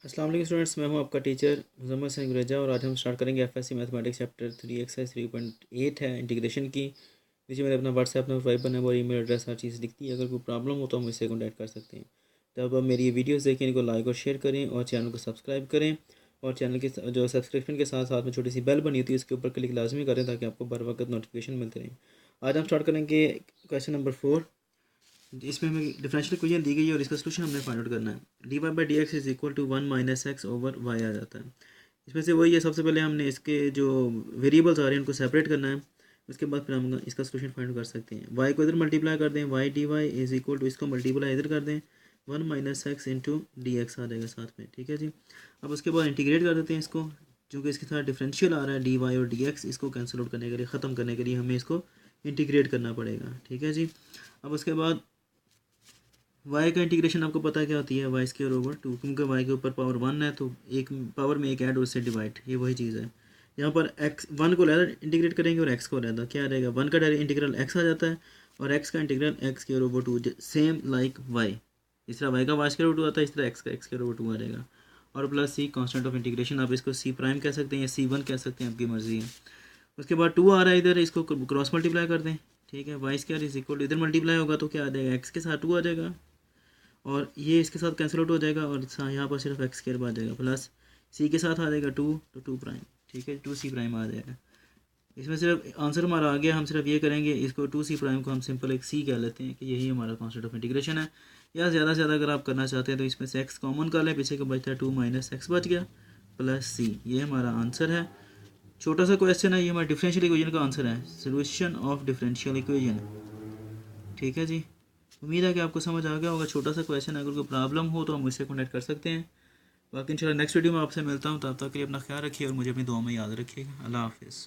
अस्सलाम वालेकुम स्टूडेंट्स, मैं हूं आपका टीचर मुज़म्मिल हसन गुरेजा और आज हम स्टार्ट करेंगे एफएससी मैथमेटिक्स चैप्टर 3 एक्सरसाइज 3.8 है इंटीग्रेशन की। नीचे मैंने अपना व्हाट्सएप नंबर 5 बना और ईमेल एड्रेस हर चीज़ दिखती है। अगर कोई प्रॉब्लम हो तो हम इससे कॉन्टैक्ट कर सकते हैं। तो अब आप मेरी ये वीडियोस देखें, इनको लाइक और शेयर करें और चैनल को सब्सक्राइब करें। और चैनल की जो सब्सक्रिप्शन के साथ साथ में छोटी सी बेल बनी होती है उसके ऊपर क्लिक लाजमी करें ताकि आपको बर वक्त नोटिफिकेशन मिलते रहें। आज हम स्टार्ट करेंगे क्वेश्चन नंबर 4। इसमें हमें डिफरेंशियल इक्वेशन दी गई है और इसका सलूशन हमने फाइंड आउट करना है। D y by d x is equal to 1 minus x over y आ जाता है। इसमें से वही है, सबसे पहले हमने इसके जो वेरिएबल्स आ रहे हैं उनको सेपरेट करना है। उसके बाद फिर हम इसका सलूशन फाइंड कर सकते हैं। वाई को इधर मल्टीप्लाई कर दें, y d y is equal to इसको मल्टीप्लाई इधर कर दें, 1 minus x into d x आ जाएगा साथ में। ठीक है जी। अब उसके बाद इंटीग्रेट कर देते हैं इसको, क्योंकि इसके साथ डिफरेंशियल आ रहा है डी वाई और डी एक्स, इसको कैंसिल आउट करने के लिए, ख़त्म करने के लिए हमें इसको इंटीग्रेट करना पड़ेगा। ठीक है जी। अब उसके बाद वाई का इंटीग्रेशन आपको पता है क्या होती है, वाई स्क्वायर ओवर 2, क्योंकि वाई के ऊपर पावर 1 है तो एक पावर में एक ऐड और उससे डिवाइड, ये वही चीज़ है। यहाँ पर एक्स 1 को लहदा इंटीग्रेट करेंगे और एक्स को लहदा, क्या रहेगा, 1 का डायरेक्ट इंटीग्रल एक्स आ जाता है और एक्स का integral x square over 2, same like why. इस तरह वाई का वाई स्क्वायर ओवर 2 आता है, इस तरह एक्स का एक्स स्क्वायर ओवर 2 आ जाएगा। और plus C constant of integration, आप इसको सी प्राइम कह सकते हैं या सी 1 कह सकते हैं, आपकी मर्जी है। उसके बाद 2 आ रहा है इधर, इसको क्रॉस मल्टीप्लाई कर दें। ठीक है, y square is equal to इधर मल्टीप्लाई होगा तो क्या आ जाएगा, एक्स के साथ 2 आ जाएगा और ये इसके साथ कैंसिल आउट हो जाएगा और यहाँ पर सिर्फ एक्स स्क्वायर आ जाएगा, प्लस सी के साथ आ जाएगा 2 तो 2 प्राइम। ठीक है, 2 सी प्राइम आ जाएगा। इसमें सिर्फ आंसर हमारा आ गया, हम सिर्फ ये करेंगे, इसको 2 सी प्राइम को हम सिंपल एक सी कह लेते हैं कि यही हमारा कॉन्सेप्ट ऑफ इंटीग्रेशन है। या ज़्यादा से ज़्यादा अगर आप करना चाहते हैं तो इसमें से एक्स कॉमन कर लें, पीछे का बचता है 2 माइनस एक्स बच गया प्लस सी, ये हमारा आंसर है। छोटा सा क्वेश्चन है, ये हमारा डिफरेंशियल इक्वेशन का आंसर है, सोल्यूशन ऑफ डिफरेंशियल इक्वेशन। ठीक है जी, उम्मीद है कि आपको समझ आ गया होगा। छोटा सा क्वेश्चन है, अगर कोई प्रॉब्लम हो तो हम मुझसे कॉन्टैक्ट कर सकते हैं। बाकी इंशाल्लाह नेक्स्ट वीडियो में आपसे मिलता हूँ, तब तक के लिए अपना ख्याल रखिए और मुझे अपनी दुआ में याद रखिएगा। अल्लाह हाफिज़।